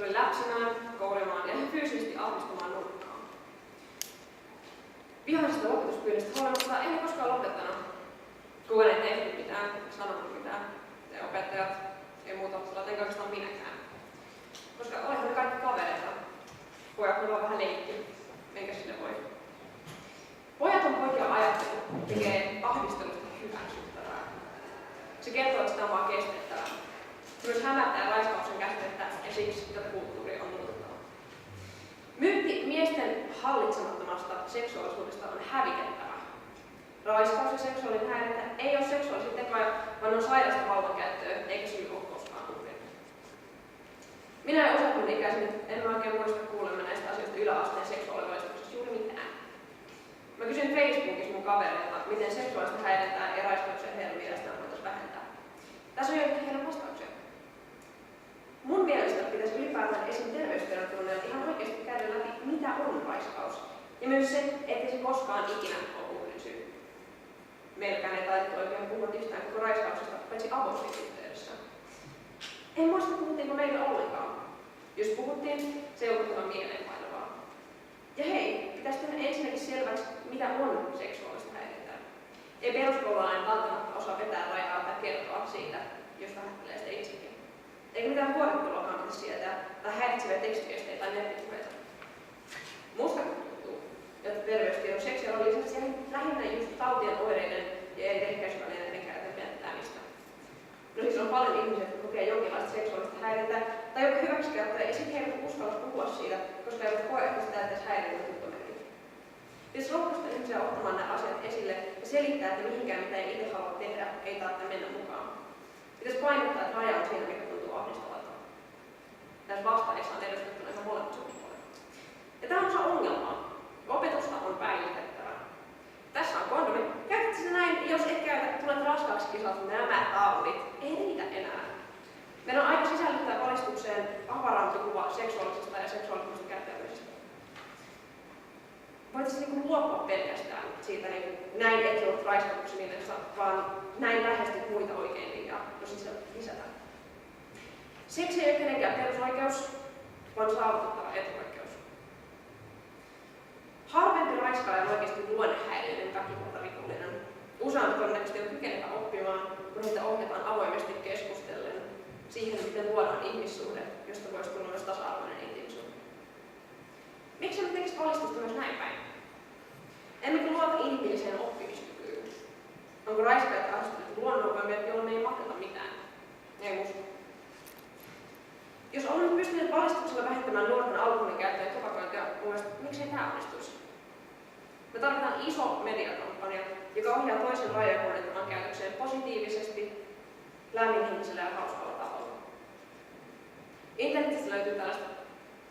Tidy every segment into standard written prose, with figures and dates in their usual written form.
tuli läpsimään, kourimaan ja fyysisesti ahdistamaan nurkkaan. Vihaisesta lopetuspyynnöstä huolimatta en koskaan lopettanut. Kukaan ei tehnyt mitään, sanonut mitään. Ja opettajat, ei muuta oppilaat, enkä oikeastaan minäkään. Koska olihan ne kaikki kavereita. Pojat on vaan vähän leikki, enkä sille voi. Pojaton poikia ajattelu tekee ahdistelusta hyväksyttävää. Se kertoo, että sitä on vaan kestettävää. Se myös hämärtää raiskauksen käsitettä ja siksi tätä kulttuuria on muutettava. Myytti miesten hallitsemattomasta seksuaalisuudesta on hävitettävä. Raiskaus ja seksuaalinen häirintä ei ole seksuaalisia tekoja, vaan on sairasta vallankäyttöä, eikä syy ole koskaan uhrin. Minä ja useat mun ikäiset emme oikein muista kuulemme näistä asioista yläasteen seksuaalivalistuksessa juuri mitään. Mä kysyin Facebookissa mun kavereilta, miten seksuaalista häirintää ja raiskauksia heidän mielestään voitaisiin vähentää. Tässä on joitakin heidän vastauksia. Mun mielestä pitäisi ylipäätään esim. Terveystiedontunneilla ihan oikeasti käydä läpi, mitä on raiskaus. Ja myös se, ettei se koskaan ikinä ole uhrin syy. Meilläkään ei taidettu oikein puhua jostain koko raiskauksesta, paitsi abortin yhteydessä. En muista, puhuttiinko meillä ollenkaan. Jos puhuttiin, se ei ollut mieleenpainavaa. Ja hei, pitäisi tehdä ensinnäkin selväksi, mitä on seksuaalista häirintää. Ei peruskoululainen välttämättä osaa vetää rajaa tai kertoa siitä, jos vähättelee sitä itsekin. Eikä mitään vuoropuheluakaan pitäisi sietää tai häiritseviä tekstiviestejä tai nettipuheita. Musta tuntuu, että terveystiedon seksiä on lisäksi lähinnä just tautien oireiden ja eri ehkäisyvälineiden käytön jättämistä. No siis on paljon ihmisiä, jotka kokee jonkinlaista seksuaalista häirintää tai jopa hyväksikäyttöä ja sitten he eivät uskalla puhua siitä, koska eivät koe, että sitä edes häirinnän tuttomerkki. Pitäisi rohkaista ihmisiä ottamaan nämä asiat esille ja selittää, että mihinkään mitä ei itse halua tehdä, ei tarvitse mennä mukaan. Pitäisi painottaa, että raja on siinä, mikä tuntuu ahdistavalta. Näissä vastaajissa on edustettuna ihan molemmat sukupuolet. Ja tämä on osa ongelmaa. Opetusta on päivitettävä. Tässä on kondomi. Käytät sitä näin, jos et käytä, tulet raskaaksi kisat nämä taudit. Ei riitä enää. Meidän on aika sisällyttää valistukseen avarampi kuva seksuaalisesta ja seksuaalisesta käyttäytymisestä. Voitaisiin luopua pelkästään siitä näin et ole raiskauksen nimessä, vaan näin lähestyt muita oikein linjaa, jos lisätään. Seksi ei ole kenenkään perusoikeus, vaan saavutettava etuoikeus. Harvempi raiskaaja on oikeasti luonnehäiriöinen väkivaltarikollinen. Useampi todennäköisesti on kykenevä oppimaan, kun heitä ohjataan avoimesti keskustellen siihen, miten luodaan ihmissuhde, josta voisi tulla myös tasa-arvoinen intiimisuhde. Miksi emme tekisi valistusta myös näin päin? Emmekö luota inhimilliseen oppimiskykyyn? Onko raiskaajat asetettu luonnonvoimia, joilla me ei mahdeta mitään? Ei musta. Jos olemme pystyneet valistuksella vähentämään nuorten alkoholin käyttöä ja tupakointia, miksei tämä onnistuisi? Me tarvitaan iso mediakampanja, joka ohjaa toisen rajoja käytökseen positiivisesti, lämminhenkisellä ja hauskalla tavalla. Internetistä löytyy tällaista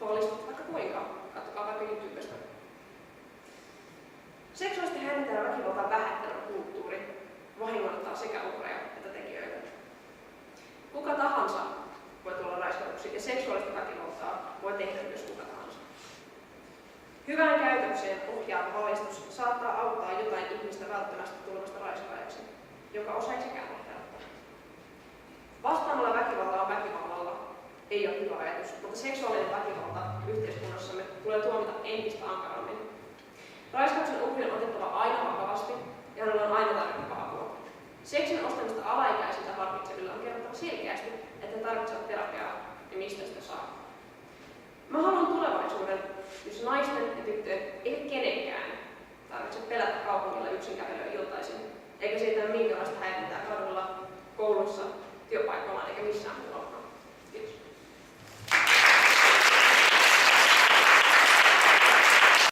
valistusta vaikka kuinka. Katsokaa vaikka YouTubesta. Seksuaalisesti häirintää ja väkivaltaa vähättelevä kulttuuri vahingoittaa sekä uhreja että tekijöitä. Kuka tahansa voi tulla raiskatuksi ja seksuaalista väkivaltaa voi tehdä myös kuka tahansa. Hyvään käytökseen ohjaava valistus saattaa auttaa jotain ihmistä välttämättä tulevasta raiskaajaksi, joka osa ei sekään välttämättä. Vastaamalla väkivaltaa väkivallalla ei ole hyvä ajatus, mutta seksuaalinen väkivalta yhteiskunnassamme tulee tuomita entistä ankarammin. Raiskauksen uhri on otettava aina vakavasti ja hänellä on aina tarvittava apua. Seksin ostamista alaikäisiltä harkitsevilla on kerrottava selkeästi, että he tarvitsevat terapiaa ja mistä sitä saa. Mä haluan tulevaisuuden, jos naisten ja tyttöjen ei kenenkään tarvitse pelätä kaupungilla yksin kävelyä iltaisin, eikä siitä minkälaista häirintää kadulla, koulussa, työpaikoilla eikä missään muualla.